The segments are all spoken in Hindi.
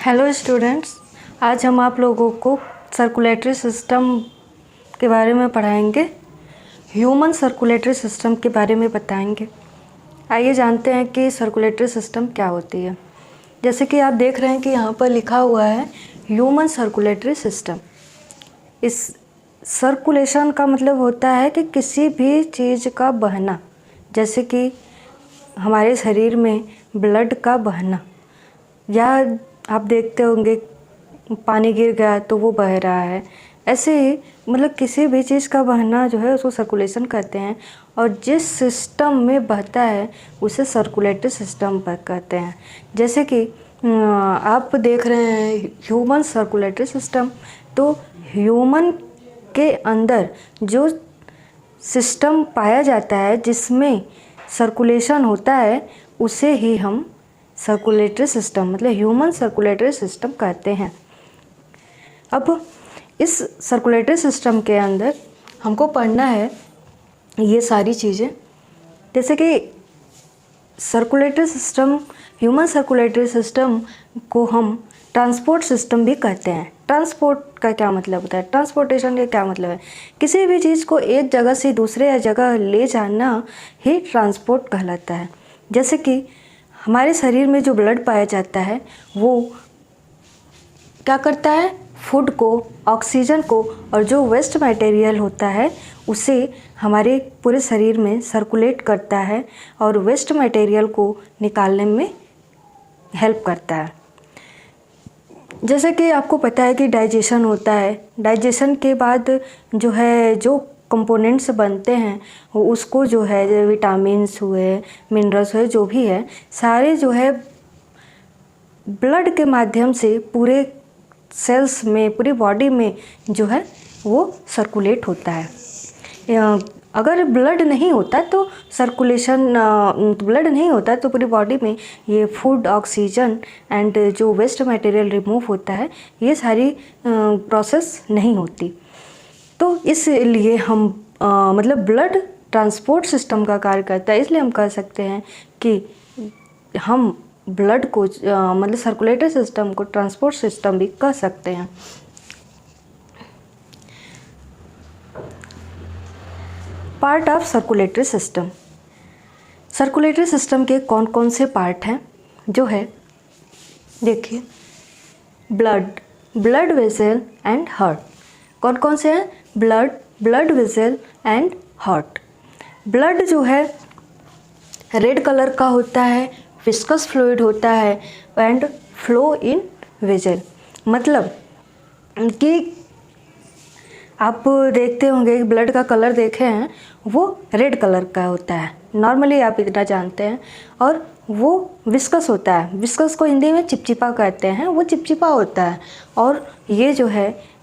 हेलो स्टूडेंट्स, आज हम आप लोगों को सर्कुलेटरी सिस्टम के बारे में पढ़ाएंगे। ह्यूमन सर्कुलेटरी सिस्टम के बारे में बताएंगे। आइए जानते हैं कि सर्कुलेटरी सिस्टम क्या होती है। जैसे कि आप देख रहे हैं कि यहाँ पर लिखा हुआ है ह्यूमन सर्कुलेटरी सिस्टम। इस सर्कुलेशन का मतलब होता है कि किसी भी चीज़ का बहना, जैसे कि हमारे शरीर में ब्लड का बहना, या आप देखते होंगे पानी गिर गया तो वो बह रहा है। ऐसे ही मतलब किसी भी चीज़ का बहना जो है उसको सर्कुलेशन कहते हैं, और जिस सिस्टम में बहता है उसे सर्कुलेटरी सिस्टम पर कहते हैं। जैसे कि आप देख रहे हैं ह्यूमन सर्कुलेटरी सिस्टम, तो ह्यूमन के अंदर जो सिस्टम पाया जाता है जिसमें सर्कुलेशन होता है उसे ही हम सर्कुलेटरी सिस्टम मतलब ह्यूमन सर्कुलेटरी सिस्टम कहते हैं। अब इस सर्कुलेटरी सिस्टम के अंदर हमको पढ़ना है ये सारी चीज़ें, जैसे कि circulatory system, human circulatory system को हम ट्रांसपोर्ट सिस्टम भी कहते हैं। ट्रांसपोर्ट का क्या मतलब होता है? ट्रांसपोर्टेशन का क्या मतलब है? किसी भी चीज़ को एक जगह से दूसरे जगह ले जाना ही ट्रांसपोर्ट कहलाता है। जैसे कि हमारे शरीर में जो ब्लड पाया जाता है वो क्या करता है? फूड को, ऑक्सीजन को और जो वेस्ट मटेरियल होता है उसे हमारे पूरे शरीर में सर्कुलेट करता है और वेस्ट मटेरियल को निकालने में हेल्प करता है। जैसे कि आपको पता है कि डाइजेशन होता है। डाइजेशन के बाद जो है जो कंपोनेंट्स बनते हैं वो उसको जो है विटामिन्स हुए, मिनरल्स हुए, जो भी है सारे जो है ब्लड के माध्यम से पूरे सेल्स में, पूरी बॉडी में जो है वो सर्कुलेट होता है। अगर ब्लड नहीं होता तो ब्लड नहीं होता तो पूरी बॉडी में ये फूड, ऑक्सीजन एंड जो वेस्ट मटेरियल रिमूव होता है ये सारी प्रोसेस नहीं होती। तो इसलिए हम मतलब ब्लड ट्रांसपोर्ट सिस्टम का कार्य करता है, इसलिए हम कह सकते हैं कि हम ब्लड को मतलब सर्कुलेटरी सिस्टम को ट्रांसपोर्ट सिस्टम भी कह सकते हैं। Part of circulatory system. Circulatory system के कौन कौन से पार्ट हैं जो है, देखिए, ब्लड वेसल एंड हार्ट। कौन कौन से हैं? Blood vessel and heart. Blood जो है रेड कलर का होता है, विस्कस फ्लूइड होता है एंड फ्लो इन वेसल। मतलब कि आप देखते होंगे ब्लड का कलर देखे हैं वो रेड कलर का होता है, नॉर्मली आप इतना जानते हैं, और वो विस्कस होता है। विस्कस को हिंदी में चिपचिपा कहते हैं, वो चिपचिपा होता है, और ये जो है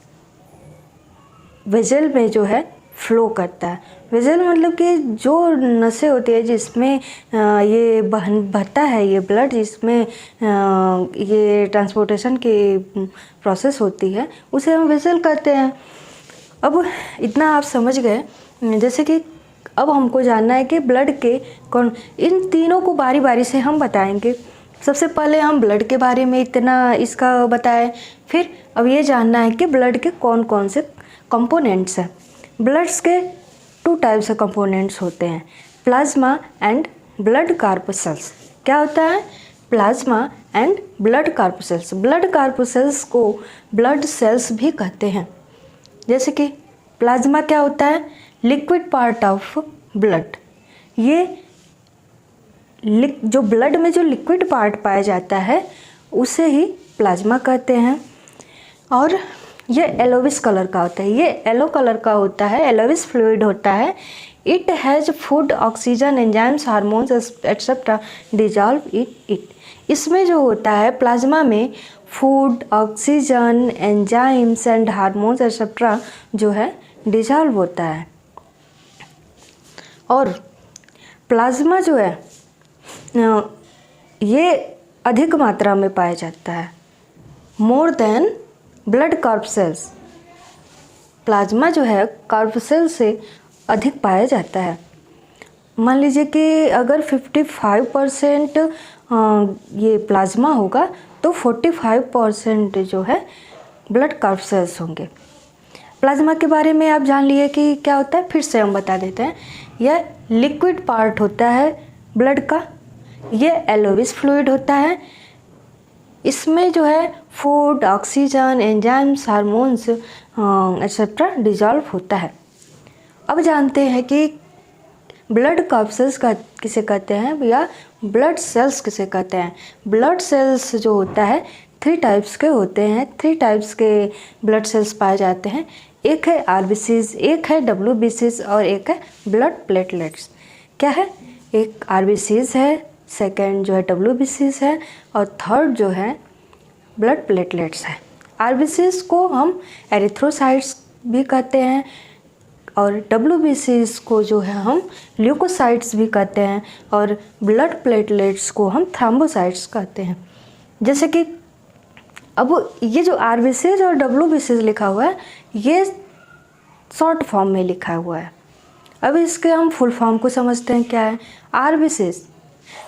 वेसल में जो है फ्लो करता है। वेसल मतलब कि जो नसें होती है जिसमें ये बहता है ये ब्लड, जिसमें ये ट्रांसपोर्टेशन की प्रोसेस होती है, उसे हम वेसल कहते हैं। अब इतना आप समझ गए। जैसे कि अब हमको जानना है कि ब्लड के कौन, इन तीनों को बारी बारी से हम बताएंगे। सबसे पहले हम ब्लड के बारे में इतना इसका बताएं, फिर अब ये जानना है कि ब्लड के कौन कौन से कंपोनेंट्स हैं। ब्लड्स के 2 टाइप्स के कंपोनेंट्स होते हैं, प्लाज्मा एंड ब्लड कार्पुसेल्स। क्या होता है? Plasma and blood corpuscles. Blood corpuscles को ब्लड सेल्स भी कहते हैं। जैसे कि प्लाज्मा क्या होता है? Liquid part of blood. ये जो ब्लड में जो लिक्विड पार्ट पाया जाता है उसे ही प्लाज्मा कहते हैं, और ये येलोविश कलर का होता है। ये येलो कलर का होता है, येलोविश फ्लूइड होता है। It has food, oxygen, enzymes, hormones etcetera dissolve in it. इसमें जो होता है प्लाज्मा में food, oxygen, enzymes and hormones etcetera जो है डिजॉल्व होता है। और प्लाज्मा जो है ये अधिक मात्रा में पाया जाता है, मोर देन ब्लड कार्पुसेल्स। प्लाज्मा जो है कार्पुसेल से अधिक पाया जाता है। मान लीजिए कि अगर 55% ये प्लाज्मा होगा तो 45% जो है ब्लड कार्ड सेल्स होंगे। प्लाज्मा के बारे में आप जान लिए कि क्या होता है, फिर से हम बता देते हैं। यह लिक्विड पार्ट होता है ब्लड का, यह एलोविस फ्लूइड होता है। इसमें जो है food, oxygen, enzymes, hormones etcetera dissolve होता है। अब जानते हैं कि ब्लड कार्पसेल्स का किसे कहते हैं या ब्लड सेल्स किसे कहते हैं। ब्लड सेल्स जो होता है 3 टाइप्स के होते हैं। 3 टाइप्स के ब्लड सेल्स पाए जाते हैं। एक है आरबीसीज, एक है डब्ल्यूबीसीज और एक है ब्लड प्लेटलेट्स। क्या है, एक आरबीसीज है, सेकंड जो है डब्ल्यूबीसीज है और थर्ड जो है ब्लड प्लेटलेट्स है। आरबीसीज को हम एरिथ्रोसाइट्स भी कहते हैं और डब्ल्यूबीसीज को जो है हम ल्यूकोसाइट्स भी कहते हैं और ब्लड प्लेटलेट्स को हम थ्रोम्बोसाइट्स कहते हैं। जैसे कि अब ये जो आरबीसीज और डब्ल्यूबीसीज लिखा हुआ है ये शॉर्ट फॉर्म में लिखा हुआ है। अब इसके हम फुल फॉर्म को समझते हैं। क्या है आरबीसीज?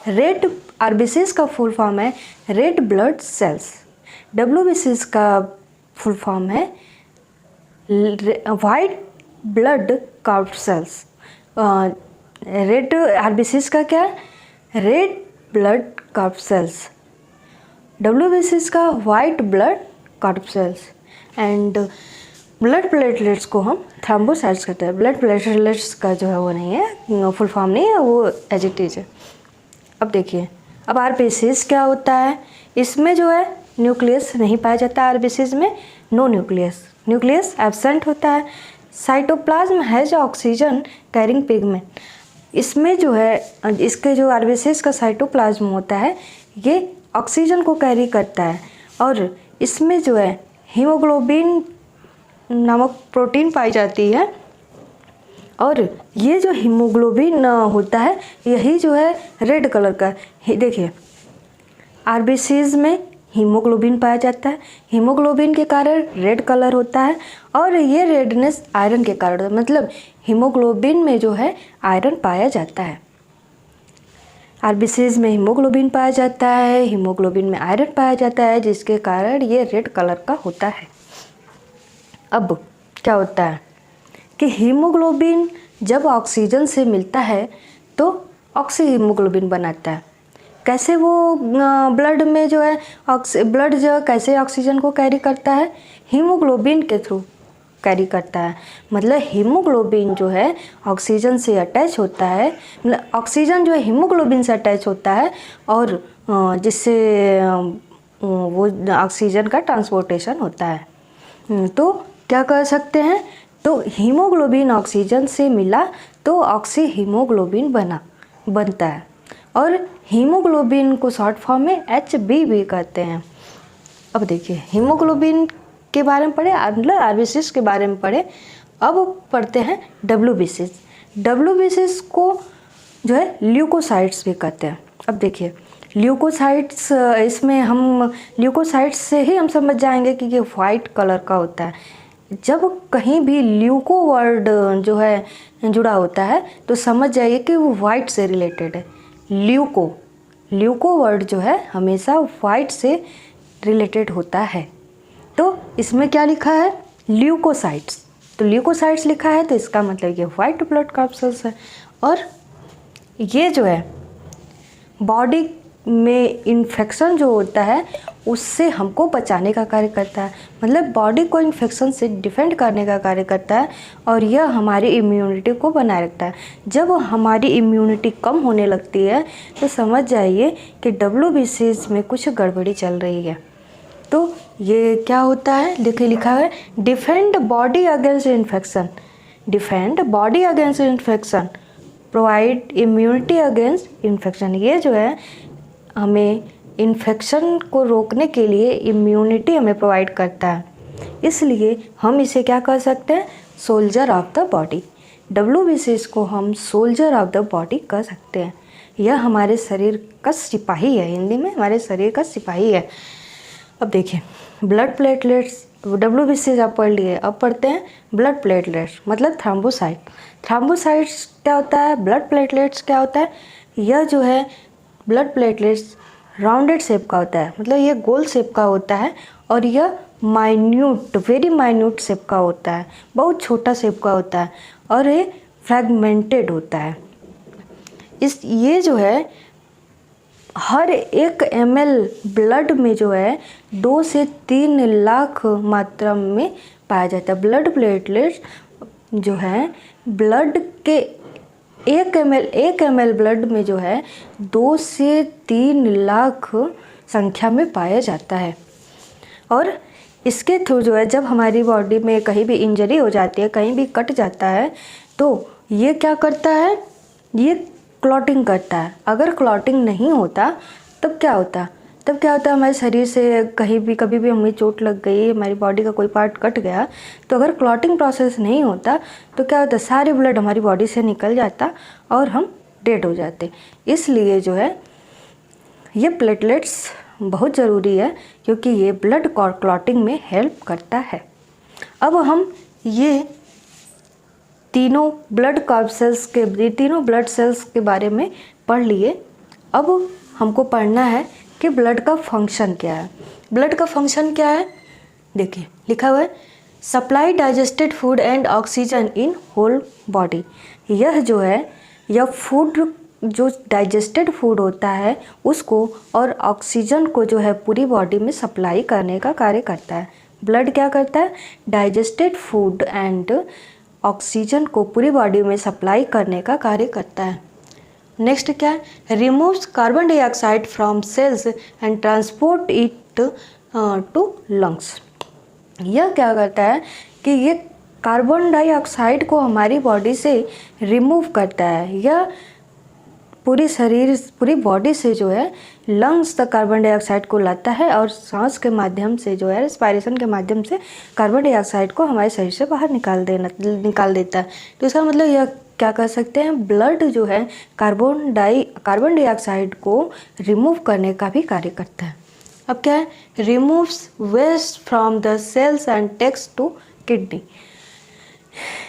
रेड आरबीसीज का फुल फॉर्म है रेड ब्लड सेल्स। डब्ल्यूबीसीज का फुल फॉर्म है white blood card cells. Red RBCs का क्या है, रेड ब्लड कार्ड सेल्स। डब्ल्यूबीसीज का white blood card cells and blood platelets को हम थ्रोम्बोसाइट्स कहते हैं। ब्लड प्लेटलेट्स का जो है वो नहीं है, फुल फॉर्म नहीं है, वो एज इट इज है। अब देखिए, अब आरबीसीज क्या होता है, इसमें जो है न्यूक्लियस नहीं पाया जाता। आरबीसीज में नो न्यूक्लियस, न्यूक्लियस एब्सेंट होता है। Cytoplasm has oxygen carrying pigment. इसमें जो है इसके जो आरबीसीज का साइटोप्लाज्म होता है ये ऑक्सीजन को कैरी करता है और इसमें जो है हीमोग्लोबिन नामक प्रोटीन पाई जाती है और ये जो हीमोग्लोबिन होता है यही जो है रेड कलर का। देखिए आरबीसीज में हीमोग्लोबिन पाया जाता है, हीमोग्लोबिन के कारण रेड कलर होता है और ये रेडनेस आयरन के कारण, मतलब हीमोग्लोबिन में जो है आयरन पाया जाता है। आरबीसीज में हीमोग्लोबिन पाया जाता है, हीमोग्लोबिन में आयरन पाया जाता है जिसके कारण ये रेड कलर का होता है। अब क्या होता है कि हीमोग्लोबिन जब ऑक्सीजन से मिलता है तो ऑक्सी हीमोग्लोबिन बनाता है। कैसे वो ब्लड में जो है ब्लड जो कैसे ऑक्सीजन को कैरी करता है, हीमोग्लोबिन के थ्रू कैरी करता है। मतलब हीमोग्लोबिन जो है ऑक्सीजन से अटैच होता है, मतलब ऑक्सीजन जो है हीमोग्लोबिन से अटैच होता है और जिससे वो ऑक्सीजन का ट्रांसपोर्टेशन होता है। तो क्या कर सकते हैं, तो हीमोग्लोबिन ऑक्सीजन से मिला तो ऑक्सी हीमोग्लोबिन बनता है और हीमोग्लोबिन को शॉर्ट फॉर्म में HB भी कहते हैं। अब देखिए हीमोग्लोबिन के बारे में पढ़े, मतलब आरबीसीज के बारे में पढ़े। अब पढ़ते हैं डब्ल्यूबीसीज। डब्ल्यूबीसीज को जो है ल्यूकोसाइट्स भी कहते हैं। अब देखिए ल्यूकोसाइट्स, इसमें हम ल्यूकोसाइट्स से ही हम समझ जाएंगे कि ये वाइट कलर का होता है। जब कहीं भी ल्यूको वर्ड जो है जुड़ा होता है तो समझ जाइए कि वो वाइट से रिलेटेड है। ल्यूको वर्ड जो है हमेशा वाइट से रिलेटेड होता है। तो इसमें क्या लिखा है, ल्यूकोसाइट्स। तो ल्यूकोसाइट्स लिखा है तो इसका मतलब ये वाइट ब्लड कार्पसेल्स है। और ये जो है बॉडी में इन्फेक्शन जो होता है उससे हमको बचाने का कार्य करता है, मतलब बॉडी को इन्फेक्शन से डिफेंड करने का कार्य करता है और यह हमारी इम्यूनिटी को बनाए रखता है। जब हमारी इम्यूनिटी कम होने लगती है तो समझ जाइए कि डब्ल्यूबीसीज में कुछ गड़बड़ी चल रही है। तो ये क्या होता है, देखिए लिखा है defend body against infection, defend body against infection, provide immunity against infection. ये जो है हमें इन्फेक्शन को रोकने के लिए इम्यूनिटी हमें प्रोवाइड करता है, इसलिए हम इसे क्या कर सकते हैं, सोल्जर ऑफ द बॉडी। डब्ल्यूबीसीज को हम सोल्जर ऑफ द बॉडी कह सकते हैं। यह हमारे शरीर का सिपाही है, हिंदी में हमारे शरीर का सिपाही है। अब देखिए ब्लड प्लेटलेट्स, डब्ल्यूबीसीज आप पढ़ लिए, अब पढ़ते हैं ब्लड प्लेटलेट्स मतलब थ्रोम्बोसाइट। थ्रोम्बोसाइट्स क्या होता है, ब्लड प्लेटलेट्स क्या होता है, यह जो है ब्लड प्लेटलेट्स राउंडेड शेप का होता है, मतलब ये गोल शेप का होता है, और यह माइन्यूट, वेरी माइन्यूट शेप का होता है, बहुत छोटा शेप का होता है, और ये फ्रैगमेंटेड होता है। ये जो है हर 1 ml ब्लड में जो है 2 से 3 लाख मात्रा में पाया जाता है। ब्लड प्लेटलेट्स जो है ब्लड के 1 ml ब्लड में जो है 2 से 3 लाख संख्या में पाया जाता है। और इसके थ्रू जो है जब हमारी बॉडी में कहीं भी इंजरी हो जाती है, कहीं भी कट जाता है, तो ये क्या करता है, ये क्लॉटिंग करता है। अगर क्लॉटिंग नहीं होता तब क्या होता, हमारे शरीर से कहीं भी कभी भी हमें चोट लग गई, हमारी बॉडी का कोई पार्ट कट गया, तो अगर क्लॉटिंग प्रोसेस नहीं होता तो क्या होता, सारे ब्लड हमारी बॉडी से निकल जाता और हम डेड हो जाते। इसलिए जो है ये प्लेटलेट्स बहुत ज़रूरी है, क्योंकि ये ब्लड क्लॉटिंग में हेल्प करता है। अब हम ये तीनों ब्लड सेल्स के बारे में पढ़ लिए। अब हमको पढ़ना है कि ब्लड का फंक्शन क्या है। ब्लड का फंक्शन क्या है, देखिए लिखा हुआ है, supply digested food and oxygen in whole body. यह जो है, यह फूड जो डाइजेस्टेड फूड होता है उसको और ऑक्सीजन को जो है पूरी बॉडी में सप्लाई करने का कार्य करता है। ब्लड क्या करता है, डाइजेस्टेड फूड एंड ऑक्सीजन को पूरी बॉडी में सप्लाई करने का कार्य करता है। नेक्स्ट क्या है, removes carbon dioxide from cells and transport it to lungs. यह क्या करता है कि ये कार्बन डाइऑक्साइड को हमारी बॉडी से रिमूव करता है। यह पूरी बॉडी से जो है लंग्स तक कार्बन डाइऑक्साइड को लाता है, और सांस के माध्यम से जो है, रेस्पिरेशन के माध्यम से कार्बन डाइऑक्साइड को हमारे शरीर से बाहर निकाल देता है। तो इसका मतलब यह क्या कर सकते हैं, ब्लड जो है कार्बन डाइऑक्साइड को रिमूव करने का भी कार्य करता है। अब क्या है, removes waste from the cells and takes to kidney.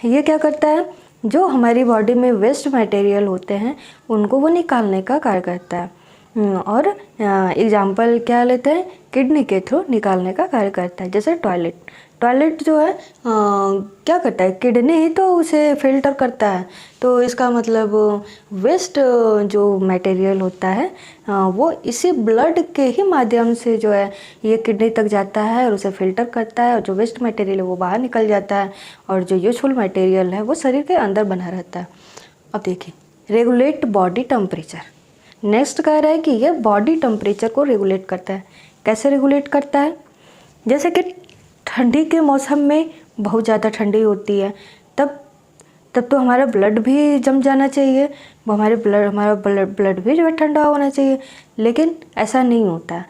ये क्या करता है, जो हमारी बॉडी में वेस्ट मटेरियल होते हैं उनको वो निकालने का कार्य करता है। और एग्जाम्पल क्या लेते हैं, किडनी के थ्रू निकालने का कार्य करता है। जैसे टॉयलेट जो है क्या करता है, किडनी ही तो उसे फिल्टर करता है। तो इसका मतलब वेस्ट जो मटेरियल होता है वो इसी ब्लड के ही माध्यम से जो है ये किडनी तक जाता है और उसे फिल्टर करता है, और जो वेस्ट मटेरियल है वो बाहर निकल जाता है, और जो यूजफुल मटेरियल है वो शरीर के अंदर बना रहता है। अब देखिए, रेगुलेट बॉडी टेम्परेचर। नेक्स्ट कह रहा है कि यह बॉडी टेम्परेचर को रेगुलेट करता है। कैसे रेगुलेट करता है, जैसे कि ठंडी के मौसम में बहुत ज़्यादा ठंडी होती है, तब तो हमारा ब्लड भी जम जाना चाहिए, हमारा ब्लड भी जो है ठंडा होना चाहिए। लेकिन ऐसा नहीं होता।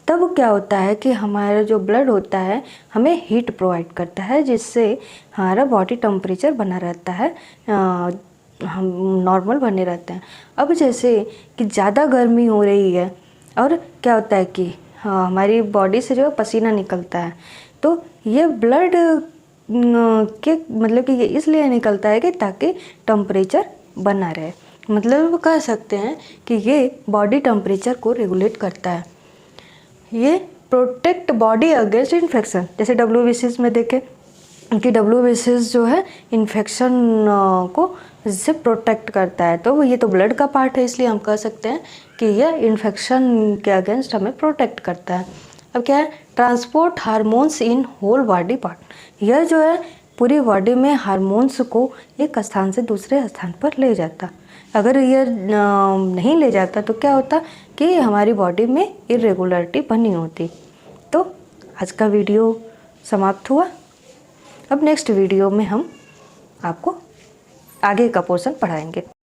तब क्या होता है कि हमारा जो ब्लड होता है हमें हीट प्रोवाइड करता है, जिससे हमारा बॉडी टेम्परेचर बना रहता है, हम नॉर्मल बने रहते हैं। अब जैसे कि ज़्यादा गर्मी हो रही है और क्या होता है कि हमारी बॉडी से जो है पसीना निकलता है, तो ये ब्लड के मतलब कि ये इसलिए निकलता है कि ताकि टेम्परेचर बना रहे। मतलब कह सकते हैं कि ये बॉडी टेम्परेचर को रेगुलेट करता है। ये प्रोटेक्ट बॉडी अगेंस्ट इन्फेक्शन। जैसे WBCs में देखें कि WBCs जो है इन्फेक्शन को इससे प्रोटेक्ट करता है, तो ये तो ब्लड का पार्ट है, इसलिए हम कह सकते हैं कि यह इन्फेक्शन के अगेंस्ट हमें प्रोटेक्ट करता है। अब क्या है, transport hormones in whole body part. यह जो है पूरी बॉडी में हार्मोन्स को एक स्थान से दूसरे स्थान पर ले जाता। अगर ये नहीं ले जाता तो क्या होता कि हमारी बॉडी में इरेगुलरिटी बनी होती। तो आज का वीडियो समाप्त हुआ। अब नेक्स्ट वीडियो में हम आपको आगे का पोर्शन पढ़ाएंगे।